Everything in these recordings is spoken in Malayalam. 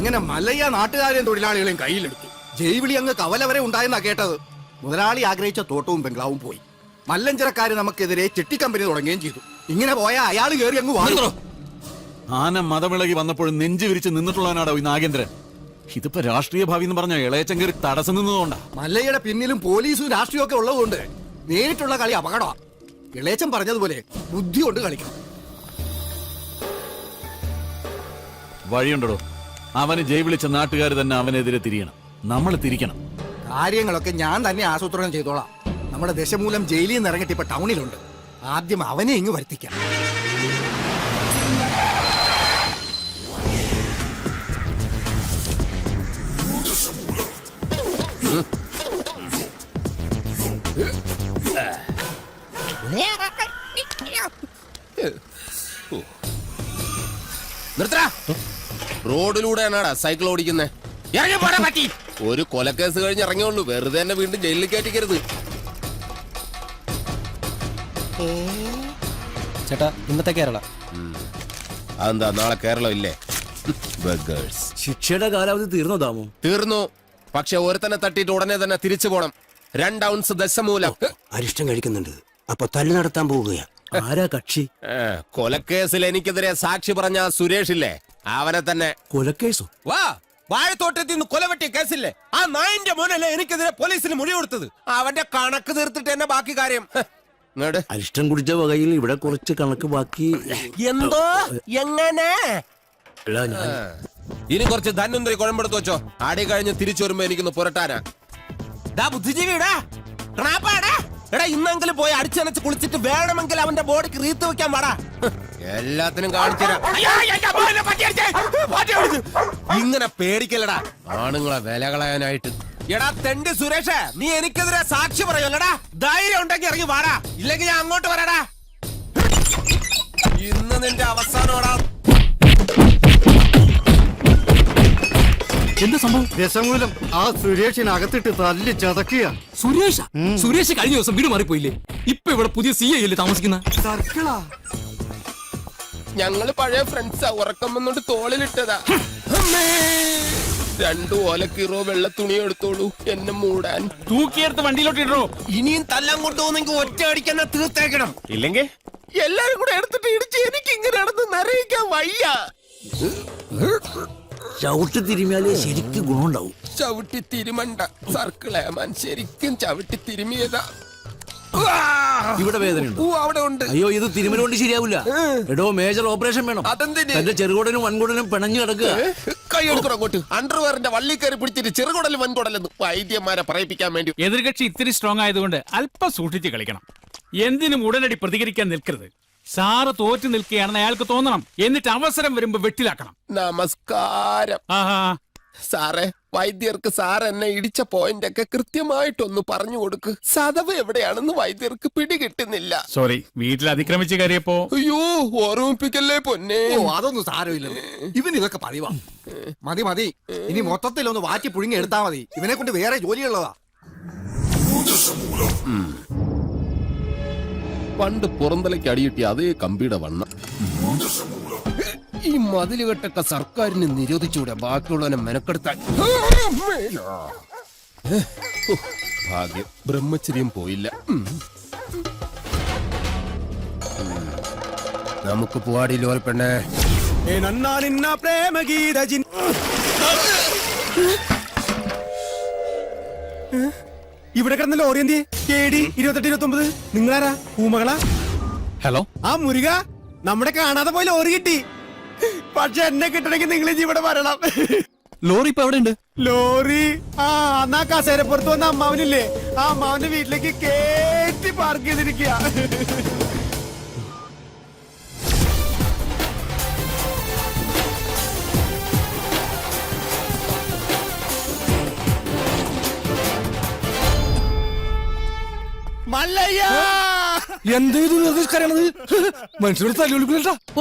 അങ്ങനെ മല്ലയ്യ നാട്ടുകാരെയും തൊഴിലാളികളെയും കയ്യിലെടുത്തു. ജൈവിളി അങ്ങ് കവല വരെ ഉണ്ടായെന്നാ കേട്ടത്. മുതലാളി ആഗ്രഹിച്ച തോട്ടവും ബംഗ്ലാവും പോയി. മല്ലഞ്ചരക്കാര് നമുക്കെതിരെ ചെട്ടിക്കമ്പനി തുടങ്ങുകയും ചെയ്തു. ഇങ്ങനെ പോയ അയാൾ കയറി അങ്ങ് വാങ്ങോ. ആന മതമിളകി വന്നപ്പോഴും നെഞ്ചു വിരിച്ച് നിന്നിട്ടുള്ളവനാടോ ഈ നാഗേന്ദ്രൻ. ഇതിപ്പോ രാഷ്ട്രീയ ഭാവി എന്ന് പറഞ്ഞ ഇളയച്ചൻ കയറി തടസ്സം നിന്നതുകൊണ്ടാ. മല്ലയ്യയുടെ പിന്നിലും പോലീസും രാഷ്ട്രീയം ഒക്കെ ഉള്ളതുകൊണ്ട് നേരിട്ടുള്ള കളി അപകടമാണ്. ഇളയച്ചൻ പറഞ്ഞതുപോലെ ബുദ്ധി കൊണ്ട് കളിക്കണം. വഴിയുണ്ടോ? അവന് ജയ് വിളിച്ച നാട്ടുകാർ തന്നെ അവനെതിരെ തിരിയണം. നമ്മൾ തിരിക്കണം. കാര്യങ്ങളൊക്കെ ഞാൻ തന്നെ ആസൂത്രണം ചെയ്തോളാം. നമ്മുടെ ദശമൂലം ജയിലിൽ നിന്ന് ഇറങ്ങിട്ട് ഇപ്പൊ ടൗണിലുണ്ട്. ആദ്യം അവനെ ഇങ്ങ് വരുത്തിക്കാം. റോഡിലൂടെയാണാടാ സൈക്കിൾ ഓടിക്കുന്നേ. ഒരു കൊലക്കേസ് കഴിഞ്ഞ് ഇറങ്ങിയുള്ളൂ. വെറുതെ തന്നെ വീണ്ടും ജയിലിൽ കയറ്റിക്കരുത്. ചേട്ടാ ഇന്നത്തെ കേരള അതെന്താ നാളെ കേരളം ഇല്ലേ? ശിക്ഷയുടെ കാലാവധി തീർന്നോ ദാമു? തീർന്നു. പക്ഷെ ഒരുത്തനെ തട്ടിയിട്ട് ഉടനെ തന്നെ തിരിച്ചു പോണം. 2 ഔൺസ് ദശമൂലം. അരിഷ്ടം കഴിക്കുന്നുണ്ട്. അപ്പൊ തല്ലു നടത്താൻ പോവുകയാ. ആരാ കക്ഷി? കൊലക്കേസിൽ എനിക്കെതിരെ സാക്ഷി പറഞ്ഞ സുരേഷ് ഇല്ലേ, അവനെ തന്നെ. കൊലക്കേസോ? വാ, വാഴത്തോട്ടത്തിൽ നിന്ന് കൊലവെട്ടിയ കേസില്ലേ, ആ നായിന്റെ മോനല്ലേ എനിക്കെതിരെ പോലീസിന് മൊഴി കൊടുത്തത്. അവന്റെ കണക്ക് തീർത്തിട്ട് തന്നെ ബാക്കി കാര്യം. അരിഷ്ടം കുടിച്ച വകയിൽ ഇവിടെ കുറച്ച് കണക്ക് ബാക്കി. എന്തോ എങ്ങനെ? ഇനി കുറച്ച് ധന്വന്തരി കുഴമ്പെടുത്ത് വെച്ചോ. ആടി കഴിഞ്ഞ് തിരിച്ചു വരുമ്പോ എനിക്കൊന്ന് പുരട്ടാനാ. ബുദ്ധിജീവിടാ എടാ, ഇന്നെങ്കിലും പോയി അടിച്ചനച്ച് കുളിച്ചിട്ട് വേണമെങ്കിൽ അവന്റെ ബോഡിക്ക് റീത്ത് വെക്കാൻ പാടാ. എല്ലാത്തിനും കാണിച്ചു. ഇങ്ങനെ പേടിക്കല്ലടാ ആണുങ്ങളെ വില കളയാനായിട്ട്. എടാ തെണ്ടി സുരേഷ്, നീ എനിക്കെതിരെ സാക്ഷി പറയുമല്ലടാ. ധൈര്യം ഉണ്ടെങ്കിൽ ഇറങ്ങി വാടാ, ഇല്ലെങ്കിൽ ഞാൻ അങ്ങോട്ട് വരാടാ. ഇന്ന് നിന്റെ അവസാനോടാ. എന്താ സംഭവം? ദശമൂലം ആ സുരേഷിനകത്തിട്ട് തല്ലി ചതക്കുക. സുരേഷ് കഴിഞ്ഞ ദിവസം വീട് മാറിപ്പോയില്ലേ? ഇപ്പൊ ഇവിടെ പുതിയ CI അല്ലേ താമസിക്കുന്ന? സർക്കിളാ. ഞങ്ങള് പഴയ ഫ്രണ്ട്സാ. ഉറക്കം വന്നോണ്ട് തോളിലിട്ടതാ. 2 ഓലക്കീറോ വെള്ള തുണി എടുത്തോളൂ എന്നെ മൂടാൻ. തൂക്കിയെടുത്ത് വണ്ടിയിലോട്ട് ഇടോ. ഇനിയും തല്ലാൻ കൊണ്ടുപോകുന്നെങ്കിൽ ഒറ്റ അടിക്കാൻ തീർത്തേക്കണം. ഇല്ലെങ്കിൽ എല്ലാരും കൂടെ എടുത്തിട്ട് ഇടിച്ച് എനിക്ക് ഇങ്ങനെ നടന്ന് നിറയിക്കാൻ വയ്യ. ചവിട്ടി തിരുമിയാലേ ശരിക്കും ഗുണമുണ്ടാവും. ചവിട്ടി തിരുമണ്ട സർക്കിളേമാൻ, ശരിക്കും ചവിട്ടി തിരുമിയതാ. ഇവിടെ വേദനയുണ്ട്. അവിടെ ഉണ്ട്. അയ്യോ, ഇത് തിരുമല കൊണ്ട് ശരിയാവില്ല. എടോ, മേജർ ഓപ്പറേഷൻ വേണം. അതെന്തിന്? എന്റെ ചെറുകുടനും വൻകുടനും പിണഞ്ഞു കിടക്കുക. കൈ എടുക്കണം അങ്ങോട്ട്. അണ്ടർവെയറിന്റെ വള്ളി കയറി പിടിച്ചിട്ട് ചെറുകുടലും വൻകുടലെന്ന് വൈദ്യന്മാരെ പറയിപ്പിക്കാൻ വേണ്ടി. എതിർകക്ഷി ഇത്തിരി സ്ട്രോങ് ആയതുകൊണ്ട് അല്പം സൂക്ഷിച്ച് കളിക്കണം. എന്തിനും ഉടനടി പ്രതികരിക്കാൻ നിൽക്കരുത്. സാറ് തോറ്റു നിൽക്കുകയാണെന്ന് അയാൾക്ക് തോന്നണം. എന്നിട്ട് അവസരം വരുമ്പോ വെട്ടിലാക്കണം. നമസ്കാരം. സാറേ, വൈദ്യർക്ക് സാർ എന്നെ ഇടിച്ച പോയിന്റ് ഒക്കെ കൃത്യമായിട്ടൊന്ന് പറഞ്ഞു കൊടുക്ക്. സദവ് എവിടെയാണെന്ന് വൈദ്യർക്ക് പിടികിട്ടുന്നില്ല. സോറി, വീട്ടിൽ അതിക്രമിച്ച് കയറിയപ്പോ. അയ്യോ, ഓർമ്മിപ്പിക്കല്ലേ പൊന്നെ. അതൊന്നും സാരമില്ല. ഇവൻ ഇതൊക്കെ പതിവാ. മതി മതി, ഇനി മൊത്തത്തിലൊന്ന് വാറ്റി പുഴുങ്ങി എടുത്താ മതി. ഇവനെ കൊണ്ട് വേറെ ജോലിയുള്ളതാ. പണ്ട് പുറന്തലയ്ക്ക് അടിയിട്ടിയ അതേ കമ്പിയുടെ വണ്ണം. ഈ മതിലുകെട്ടൊക്കെ സർക്കാരിന് നിരോധിച്ചൂടെ ബാക്കിയുള്ളവനെ മെനക്കെടുത്താൻ. ഭാഗ്യം, ബ്രഹ്മചര്യം പോയില്ല. നമുക്ക് പോവാടിയില്ലോ പെണ്ണേ. ഇവിടെ കിടന്ന ലോറി എന്തി? KD 2829. നിങ്ങളാരാ? പൂമകളാ? ഹലോ, ആ മുരുക, നമ്മുടെ കാണാതെ പോയി ലോറി കിട്ടി. പക്ഷെ എന്നെ കിട്ടണമെങ്കിൽ നിങ്ങൾ ഇവിടെ വരണം. ലോറി ഇപ്പൊ എവിടെ ഉണ്ട്? ലോറി എന്നാ കസേരപ്പുറത്ത് വന്ന അമ്മാവനില്ലേ, ആ അമ്മാവന്റെ വീട്ടിലേക്ക് കേറ്റി പാർക്ക് ചെയ്തിരിക്കുക.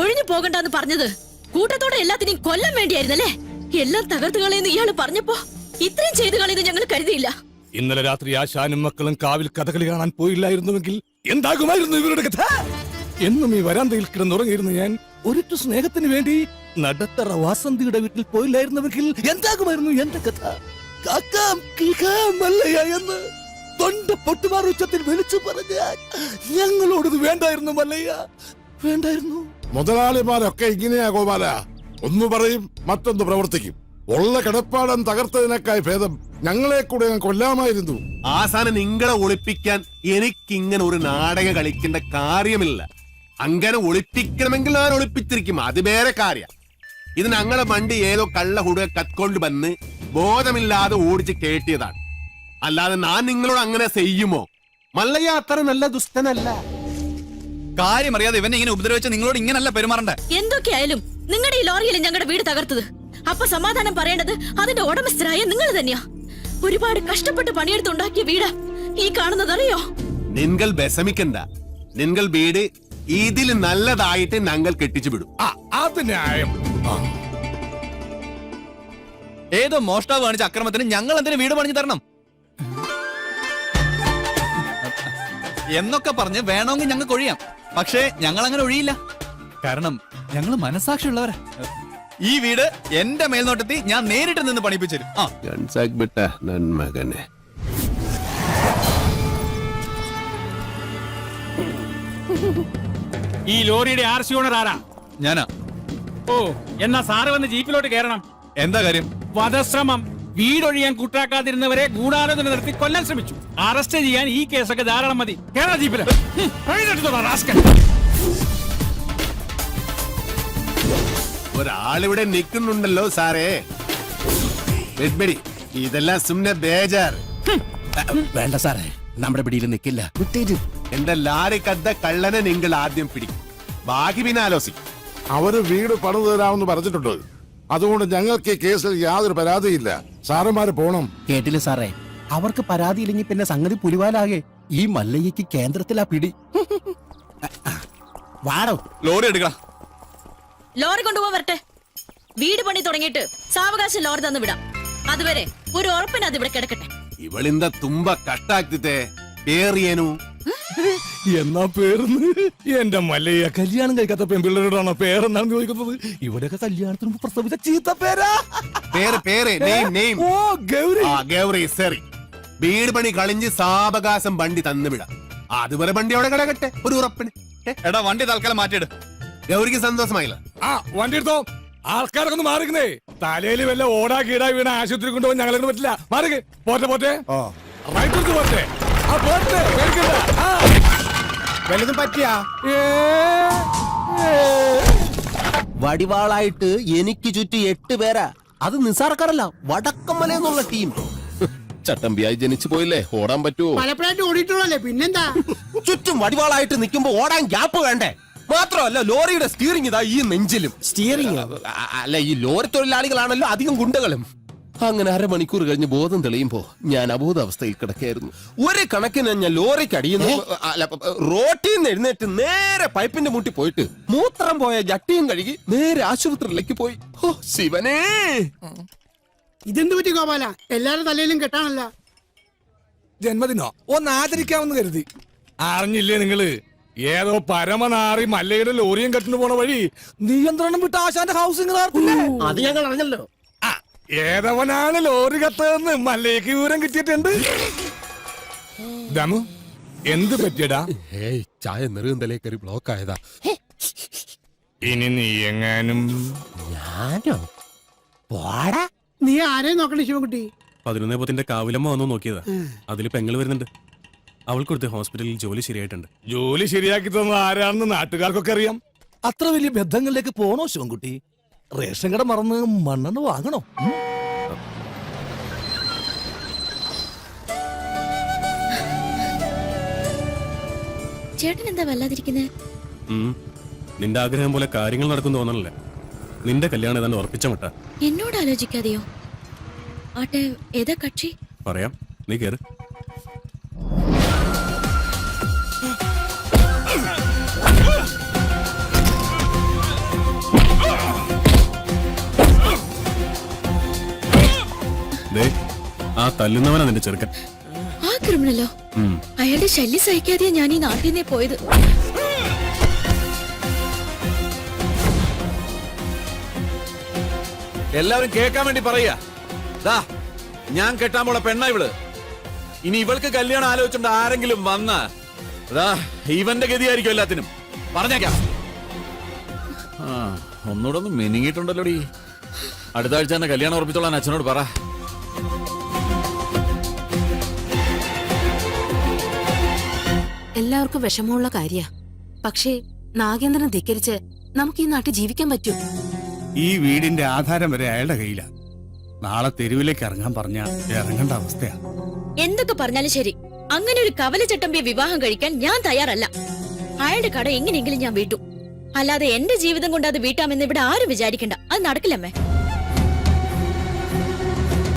ഒഴിഞ്ഞു പോകണ്ടെന്ന് പറഞ്ഞത് കൂട്ടത്തോടെ എല്ലാത്തിനെയും കൊല്ലാൻ വേണ്ടിയായിരുന്നല്ലേ? എല്ലാം തകർത്ത് കളയെന്ന് ഇയാള് പറഞ്ഞപ്പോ ഇത്രയും ചെയ്തു കളയെന്ന് ഞങ്ങൾ കരുതിയില്ല. ഇന്നലെ രാത്രി ആശാനും മക്കളും കാവിൽ കഥകളി കാണാൻ പോയില്ലായിരുന്നുവെങ്കിൽ എന്താകുമായിരുന്നു ഇവരുടെ കഥ? എന്നും ഈ വരാന്തയിൽ കിടന്നുറങ്ങിയിരുന്നു ഞാൻ. ഒരിറ്റു സ്നേഹത്തിന് വേണ്ടി നടത്തറ വാസന്തിയുടെ വീട്ടിൽ പോയില്ലായിരുന്നെങ്കിൽ എന്താകുമായിരുന്നു എന്റെ കഥ? കാക്കാം കിളിക്കാം മല്ലയ്യ എന്ന് തൊണ്ട പൊട്ടുമാർ ഉച്ചത്തിൽ വിളിച്ചു പറഞ്ഞാൽ ഞങ്ങളോടത് വേണ്ടായിരുന്നു മല്ലയ്യ, വേണ്ടായിരുന്നു. മുതലാളിമാരൊക്കെ ഇങ്ങനെയാ ഗോപാല, ഒന്ന് പറയും മറ്റൊന്ന് പ്രവർത്തിക്കും. ഉള്ള കിടപ്പാടം തകർത്തതിനേക്കായി ഭേദം ഞങ്ങളെ കൂടെ അങ്ങ് കൊല്ലാമായിരുന്നു. ആസാനം നിങ്ങളെ ഒളിപ്പിക്കാൻ എനിക്കിങ്ങനെ ഒരു നാടകം കളിക്കേണ്ട കാര്യമില്ല. അങ്ങനെ ഒളിപ്പിക്കണമെങ്കിൽ ഞാൻ ഒളിപ്പിച്ചിരിക്കും, അത് വേറെ കാര്യം. ഇത് ഞങ്ങളെ വണ്ടി ഏതോ കള്ള ഹുടുക കത്കൊണ്ട് വന്ന് ബോധമില്ലാതെ ഓടിച്ച് കേട്ടിയതാണ്. അല്ലാതെ ഞാൻ നിങ്ങളോട് അങ്ങനെ ചെയ്യുമോ? മല്ലയ്യ അത്ര നല്ല ദുഷ്ടനല്ല. കാര്യം അറിയാതെ ഇവനെ ഇങ്ങനെ ഉപദ്രവിച്ച നിങ്ങളോട് ഇങ്ങനല്ല പെരുമാറണ്ടേ. എന്തൊക്കെയായാലും നിങ്ങളുടെ ഈ ലോറിയിൽ ഞങ്ങളുടെ വീട് തകർത്തത്. അപ്പൊ സമാധാനം പറയേണ്ടത് അതിന്റെ ഉടമസ്ഥരായ നിങ്ങൾ തന്നെയാ. ഒരുപാട് കഷ്ടപ്പെട്ട് പണിയെടുത്തുണ്ടാക്കിയ വീടാ ഈ കാണുന്നതറിയോ? നിങ്ങൾ വിഷമിക്കണ്ട. നിങ്ങൾ വീട് ഇതിൽ നല്ലതായിട്ട് ഞങ്ങൾ കെട്ടിച്ചു വിടും. അത് ന്യായം. ഏതോ മോഷ്ടാവ് കാണിച്ച അക്രമത്തിന് ഞങ്ങൾ എന്തിനു വീട് പണിഞ്ഞു തരണം എന്നൊക്കെ പറഞ്ഞ് വേണമെങ്കിൽ ഞങ്ങൾക്ക് ഒഴിയാം. പക്ഷേ ഞങ്ങൾ അങ്ങനെ ഒഴിയില്ല. കാരണം ഞങ്ങൾ മനസാക്ഷിയുള്ളവരാ. ഈ വീട് എന്റെ മേൽനോട്ടത്തിൽ ഞാൻ നേരിട്ട് നിന്ന് പണിപ്പിച്ചു മകനെ. ഈ ലോറിയുടെ ആർസി ഓണർ ആരാ? ഞാനാ. ഓ, എന്നാ സാറ് വന്ന് ജീപ്പിലോട്ട് കയറണം. എന്താ കാര്യം? വധശ്രമം. വീടൊഴിയാൻ കൂട്ടാക്കാതിരുന്നവരെ ഗൂഢാലോചന നടത്തി കൊല്ലാൻ ശ്രമിച്ചു. അറസ്റ്റ് ചെയ്യാൻ ഈ കേസൊക്കെ ധാരാളം മതി. കേരള ജീപ്പില് ഒരാളിവിടെ നിൽക്കുന്നുണ്ടല്ലോ സാറേ. വെഡ്ബെടി, ഇതെല്ലാം സുമ്നെ ബേജാർ. വേണ്ട സാറേ, നമ്മുടെ പിടിയിൽ നിൽക്കില്ല. എന്റെ ലാരി കദ്ദ കള്ളനെ നിങ്ങൾ ആദ്യം പിടിക്കും, ബാക്കി പിന്നെ ആലോചിക്കും. അവര് വീട് പണിതു തരാമെന്ന് പറഞ്ഞിട്ടുണ്ട്. അതുകൊണ്ട് ഞങ്ങൾക്ക് ഈ കേസിൽ യാതൊരു പരാതിയില്ല. സാറന്മാര് പോണം. കേട്ടില്ല സാറേ, അവർക്ക് പരാതിയില്ലെങ്കിൽ പിന്നെ സംഗതി പുലിവാലാകെ. ഈ മല്ലയ്യക്ക് കേന്ദ്രത്തിലാ പിടി. വാടോ. ലോറി എടുക്കണം. ലോറി കൊണ്ടുപോകാൻ വരട്ടെ. വീട് പണി തുടങ്ങിയിട്ട് സാവകാശം ലോറി തന്നു വിടാം. അതുവരെ ഒരു ഉറപ്പിന് അത് ഇവിടെ കിടക്കട്ടെ. ഇവളിന്ത തുമ്പ കട്ടാക്കിത്തെ പേറിയനു. എന്നാ പേരെന്ന് എന്റെ മല്ലയ്യ കല്യാണം കഴിക്കാത്ത പെൺപിള്ളേരോടാണോ പേരെന്നാണ് ചോദിക്കുന്നത്? ഇവിടെയൊക്കെ കല്യാണത്തിന് മുമ്പ് പ്രസവിച്ച ചീത്ത പേരാ. പേര് നെയിം. ഓ ഗൗരി. ഗൗരി സറി. വീട് പണി കളിഞ്ഞ് സാവകാശം വണ്ടി തന്നുവിടാം. അതുവരെ വണ്ടി അവിടെ കിടക്കട്ടെ ഒരു ഉറപ്പിന്. എടാ വണ്ടി തൽക്കാലം മാറ്റിയിട്. ഗൗരിക്ക് സന്തോഷമായില്ല. വണ്ടി എടുത്തോ. ആൾക്കാരൊക്കെ ഒന്ന് മാറിക്കുന്നേ. തലയിൽ വല്ല ഓടാ കീടാ വീണ ആശുപത്രി കൊണ്ടുപോകാൻ ഞങ്ങളെ പറ്റില്ല. മാറിക്ക്. പോട്ടെ റൈറ്റ് എടുത്ത് പോട്ടെ. വല്ലതും പറ്റിയാ? വടിവാളായിട്ട് എനിക്ക് ചുറ്റി 8 പേരാ. അത് നിസാർക്കാരല്ല, വടക്കമ്മല എന്നുള്ള ടീം. ചട്ടമ്പിയായി ജനിച്ചു പോയില്ലേ, ഓടാൻ പറ്റുമോ? പലപ്പോഴായിട്ട് ഓടിയിട്ടുള്ളല്ലേ, പിന്നെന്താ? ചുറ്റും വടിവാളായിട്ട് നിൽക്കുമ്പോ ഓടാൻ ഗ്യാപ്പ് വേണ്ടേ? മാത്രമല്ല ലോറിയുടെ സ്റ്റിയറിംഗ് ഇതാ ഈ നെഞ്ചിലും. സ്റ്റിയറിംഗ് അല്ല, ഈ ലോറി തൊഴിലാളികളാണല്ലോ അധികം ഗുണ്ടകളും. അങ്ങനെ അരമണിക്കൂർ കഴിഞ്ഞ് ബോധം തെളിയുമ്പോ ഞാൻ അബോധാവസ്ഥയിൽ കിടക്കായിരുന്നു. ഒരു കണക്കിന് ഞാൻ ലോറിക്ക് അടിയുന്നു. റോട്ടിൽ നിന്ന് എഴുന്നേറ്റ് നേരെ പൈപ്പിന്റെ മുട്ടി പോയിട്ട് മൂത്രം പോയ ജട്ടിയും കഴുകി നേരെ ആശുപത്രിയിലേക്ക് പോയി. ഓ ശിവനേ, ഇതെന്ത് പറ്റി ഗോപാല? എല്ലാരും തലയിലും കെട്ടാണല്ല. ജന്മദിനോ ഒന്ന് ആദരിക്കാമെന്ന് കരുതി. അറിഞ്ഞില്ലേ നിങ്ങള്? ഏതോ പരമനാറി മല്ലയുടെ ലോറിയും കെട്ടിന് പോണ വഴി നിയന്ത്രണം വിട്ട ആശാന്റെ ഹൗസിംഗ് അത് ഞങ്ങൾ അറിഞ്ഞല്ലോ. ഏതവനാണ് ലോറി കത്തതെന്ന് മല്ലയ്ക്ക് വിവരം കിട്ടിയിട്ടുണ്ട്. ദമു എന്ത് പറ്റിയടാ? ചായ നെറുകന്തലേ കയറി ബ്ലോക്ക് ആയതാ. ഇനി നീ എങ്ങാനും ഞാനോ? പോടാ. നീ ആരെയും നോക്കണേ ശിവൻകുട്ടി? 11 കാവിലമ്മ വന്നു നോക്കിയതാ. അതിൽ പെങ്ങൾ വരുന്നുണ്ട്. അവൾക്കൊടുത്ത് ഹോസ്പിറ്റലിൽ ജോലി ശരിയായിട്ടുണ്ട്. ജോലി ശരിയാക്കി തന്ന ആരാണെന്ന് നാട്ടുകാർക്കൊക്കെ അറിയാം. അത്ര വലിയ ബന്ധങ്ങളിലേക്ക് പോണോ ശിവൻകുട്ടി? റേഷൻ കട മറന്ന് മണ്ണെണ്ണ വാങ്ങണോ? ചേട്ടൻ എന്താ വല്ലാതിരിക്കുന്നേ? നിന്റെ ആഗ്രഹം പോലെ കാര്യങ്ങൾ നടക്കും തോന്നണല്ലേ. നിന്റെ കല്യാണം ഏതാണ്ട് ഉറപ്പിച്ച മട്ട. എന്നോട് ആലോചിക്കാതെയോ? ആട്ടെ, ഏതാ കക്ഷി? പറയാം, നീ കേറ്. ആ തല്ലുന്നവനാ നിന്റെ ചെറുക്കൻ. ആ ക്രിമിനലോ? അയാളുടെ ശല്യം സഹിക്കാതെയാ ഞാൻ ഈ നാട്ടിൽ നിന്നേ പോയത്. എല്ലാവരും കേൾക്കാൻ വേണ്ടി പറയാ ദാ ഞാൻ കെട്ടാൻ പോള പെണ്ണ ഇവള്. ഇനി ഇവൾക്ക് കല്യാണം ആലോചിച്ചുകൊണ്ട് ആരെങ്കിലും വന്ന ഇവന്റെ ഗതിയായിരിക്കും എല്ലാത്തിനും. പറഞ്ഞേക്കാം. ഒന്നുകൂടെ ഒന്ന് മെനിങ്ങിയിട്ടുണ്ടല്ലോടി. അടുത്ത ആഴ്ച തന്നെ കല്യാണം ഉറപ്പിച്ചോളാൻ അച്ഛനോട് പറ. എല്ലാവർക്കും വിഷമമുള്ള കാര്യ. പക്ഷേ നാഗേന്ദ്രനെ ധിക്കരിച്ച് നമുക്ക് ഈ നാട്ടിൽ ജീവിക്കാൻ പറ്റൂ? ഈ വീടിന്റെ ആധാരം വരെ അയാളുടെ കയ്യിലാ. നാളെ തെരുവിലേക്ക് ഇറങ്ങാൻ പറഞ്ഞ ഇറങ്ങേണ്ട അവസ്ഥയാ. എന്തൊക്കെ പറഞ്ഞാലും ശരി, അങ്ങനെ ഒരു കവല ചട്ടമ്പിയെ വിവാഹം കഴിക്കാൻ ഞാൻ തയ്യാറല്ല. അയാളുടെ കട എങ്ങനെയെങ്കിലും ഞാൻ വീട്ടു. അല്ലാതെ എന്റെ ജീവിതം കൊണ്ട് അത് വീട്ടാമെന്ന് ഇവിടെ ആരും വിചാരിക്കണ്ട. അത് നടക്കില്ലമ്മേ.